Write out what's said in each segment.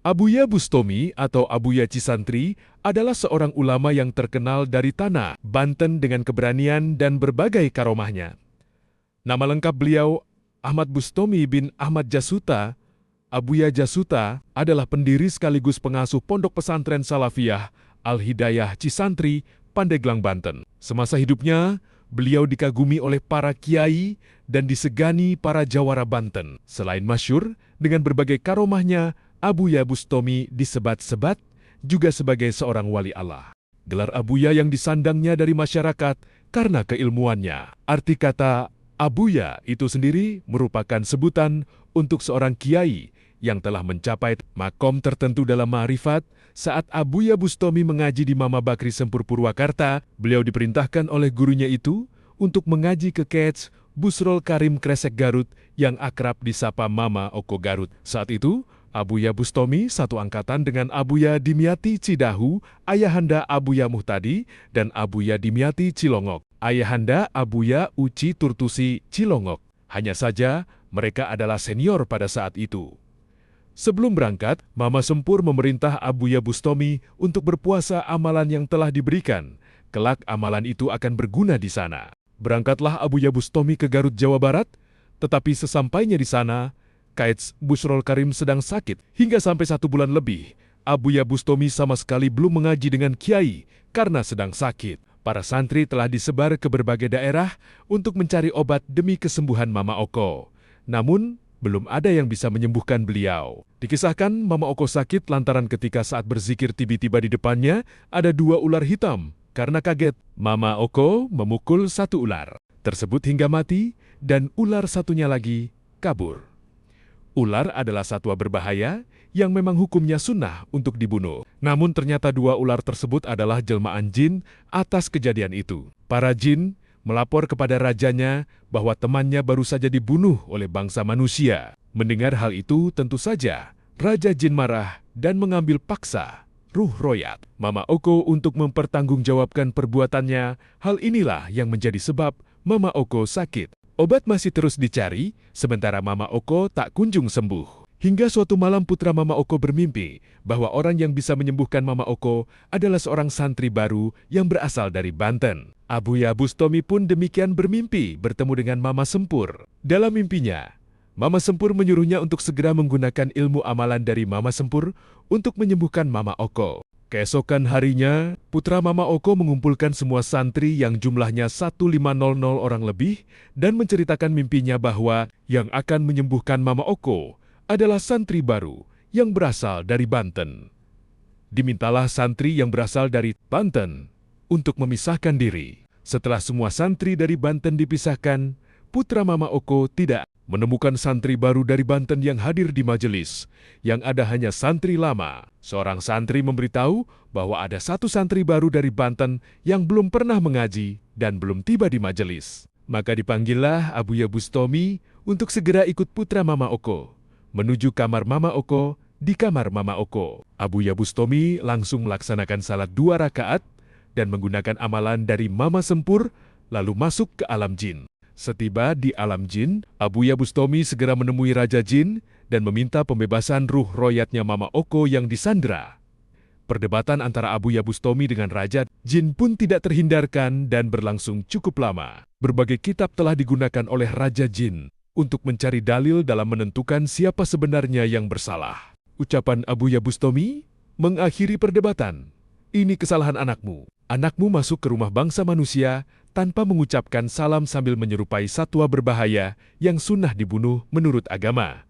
Abuya Bustomi atau Abuya Cisantri adalah seorang ulama yang terkenal dari tanah Banten dengan keberanian dan berbagai karomahnya. Nama lengkap beliau Ahmad Bustomi bin Ahmad Jasuta. Abuya Jasuta adalah pendiri sekaligus pengasuh Pondok Pesantren Salafiyah Al-Hidayah Cisantri, Pandeglang, Banten. Semasa hidupnya, beliau dikagumi oleh para kiai dan disegani para jawara Banten. Selain masyhur dengan berbagai karomahnya, Abuya Bustomi disebat-sebat juga sebagai seorang wali Allah. Gelar Abuya yang disandangnya dari masyarakat karena keilmuannya. Arti kata Abuya itu sendiri merupakan sebutan untuk seorang kiai yang telah mencapai makom tertentu dalam ma'rifat. Saat Abuya Bustomi mengaji di Mama Bakri Sempur Purwakarta, beliau diperintahkan oleh gurunya itu untuk mengaji ke Kets Busrol Karim Kresek Garut yang akrab disapa Mama Oko Garut. Saat itu, Abuya Bustomi satu angkatan dengan Abuya Dimyati Cidahu, ayahanda Abuya Muhtadi, dan Abuya Dimyati Cilongok, ayahanda Abuya Uci Turtusi Cilongok. Hanya saja, mereka adalah senior pada saat itu. Sebelum berangkat, Mama Sempur memerintah Abuya Bustomi untuk berpuasa amalan yang telah diberikan. Kelak amalan itu akan berguna di sana. Berangkatlah Abuya Bustomi ke Garut, Jawa Barat, tetapi sesampainya di sana, Kets Busrol Karim sedang sakit. Hingga sampai 1 bulan lebih, Abuya Bustomi sama sekali belum mengaji dengan kiai karena sedang sakit. Para santri telah disebar ke berbagai daerah untuk mencari obat demi kesembuhan Mama Oko. Namun, belum ada yang bisa menyembuhkan beliau. Dikisahkan Mama Oko sakit lantaran ketika saat berzikir tiba-tiba di depannya ada 2 ular hitam. Karena kaget, Mama Oko memukul 1 ular tersebut hingga mati dan ular satunya lagi kabur. Ular adalah satwa berbahaya yang memang hukumnya sunnah untuk dibunuh. Namun ternyata 2 ular tersebut adalah jelmaan jin atas kejadian itu. Para jin melapor kepada rajanya bahwa temannya baru saja dibunuh oleh bangsa manusia. Mendengar hal itu tentu saja Raja Jin marah dan mengambil paksa ruh royat Mama Oko untuk mempertanggungjawabkan perbuatannya. Hal inilah yang menjadi sebab Mama Oko sakit. Obat masih terus dicari, sementara Mama Oko tak kunjung sembuh. Hingga suatu malam putra Mama Oko bermimpi bahwa orang yang bisa menyembuhkan Mama Oko adalah seorang santri baru yang berasal dari Banten. Abuya Bustomi pun demikian bermimpi bertemu dengan Mama Sempur. Dalam mimpinya, Mama Sempur menyuruhnya untuk segera menggunakan ilmu amalan dari Mama Sempur untuk menyembuhkan Mama Oko. Keesokan harinya, putra Mama Oko mengumpulkan semua santri yang jumlahnya 1500 orang lebih dan menceritakan mimpinya bahwa yang akan menyembuhkan Mama Oko adalah santri baru yang berasal dari Banten. Dimintalah santri yang berasal dari Banten untuk memisahkan diri. Setelah semua santri dari Banten dipisahkan, putra Mama Oko tidak menemukan santri baru dari Banten yang hadir di majelis. Yang ada hanya santri lama. Seorang santri memberitahu bahwa ada 1 santri baru dari Banten yang belum pernah mengaji dan belum tiba di majelis. Maka dipanggillah Abuya Bustomi untuk segera ikut putra Mama Oko menuju kamar Mama Oko. Di kamar Mama Oko, Abuya Bustomi langsung melaksanakan salat 2 rakaat dan menggunakan amalan dari Mama Sempur lalu masuk ke alam jin. Setiba di alam jin, Abuya Bustomi segera menemui Raja Jin dan meminta pembebasan ruh royatnya Mama Oko yang disandra. Perdebatan antara Abuya Bustomi dengan Raja Jin pun tidak terhindarkan dan berlangsung cukup lama. Berbagai kitab telah digunakan oleh Raja Jin untuk mencari dalil dalam menentukan siapa sebenarnya yang bersalah. Ucapan Abuya Bustomi mengakhiri perdebatan. Ini kesalahan anakmu. Anakmu masuk ke rumah bangsa manusia tanpa mengucapkan salam sambil menyerupai satwa berbahaya yang sunnah dibunuh menurut agama.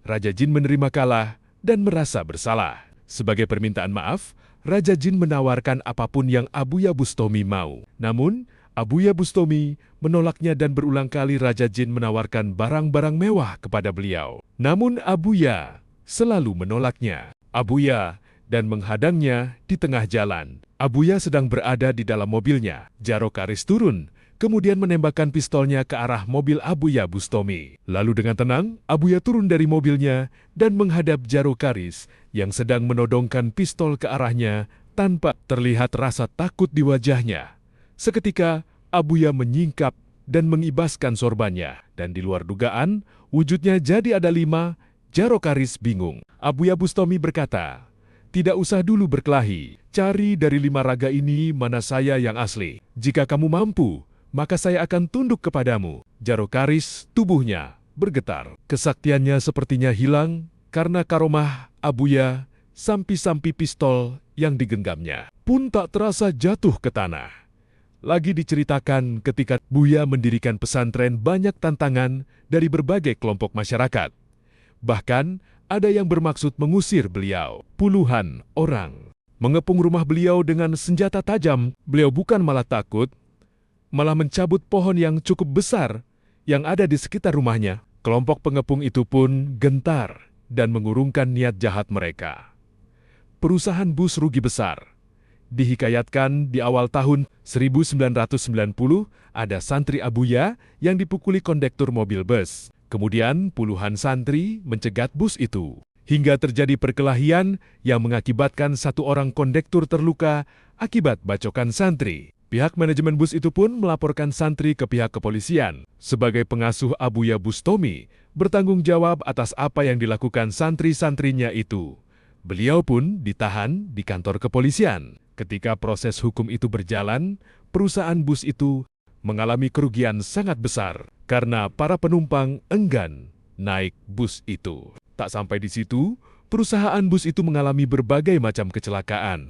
Raja Jin menerima kalah dan merasa bersalah. Sebagai permintaan maaf, Raja Jin menawarkan apapun yang Abuya Bustomi mau. Namun, Abuya Bustomi menolaknya dan berulang kali Raja Jin menawarkan barang-barang mewah kepada beliau. Namun Abuya selalu menolaknya. Abuya dan menghadangnya di tengah jalan. Abuya sedang berada di dalam mobilnya. Jaro Karis turun, kemudian menembakkan pistolnya ke arah mobil Abuya Bustomi. Lalu dengan tenang, Abuya turun dari mobilnya dan menghadap Jaro Karis yang sedang menodongkan pistol ke arahnya tanpa terlihat rasa takut di wajahnya. Seketika, Abuya menyingkap dan mengibaskan sorbannya. Dan di luar dugaan, wujudnya jadi ada 5 Jarokaris bingung. Abuya Bustomi berkata, "Tidak usah dulu berkelahi. Cari dari 5 raga ini mana saya yang asli. Jika kamu mampu, maka saya akan tunduk kepadamu." Jarokaris tubuhnya bergetar. Kesaktiannya sepertinya hilang karena karomah Abuya, sampi-sampi pistol yang digenggamnya pun tak terasa jatuh ke tanah. Lagi diceritakan ketika Buya mendirikan pesantren, banyak tantangan dari berbagai kelompok masyarakat. Bahkan ada yang bermaksud mengusir beliau. Puluhan orang mengepung rumah beliau dengan senjata tajam. Beliau bukan malah takut, malah mencabut pohon yang cukup besar yang ada di sekitar rumahnya. Kelompok pengepung itu pun gentar dan mengurungkan niat jahat mereka. Perusahaan bus rugi besar. Dihikayatkan di awal tahun 1990 ada santri Abuya yang dipukuli kondektur mobil bus. Kemudian puluhan santri mencegat bus itu. Hingga terjadi perkelahian yang mengakibatkan 1 orang kondektur terluka akibat bacokan santri. Pihak manajemen bus itu pun melaporkan santri ke pihak kepolisian. Sebagai pengasuh, Abuya Bustomi bertanggung jawab atas apa yang dilakukan santri-santrinya itu. Beliau pun ditahan di kantor kepolisian. Ketika proses hukum itu berjalan, perusahaan bus itu mengalami kerugian sangat besar karena para penumpang enggan naik bus itu. Tak sampai di situ, perusahaan bus itu mengalami berbagai macam kecelakaan.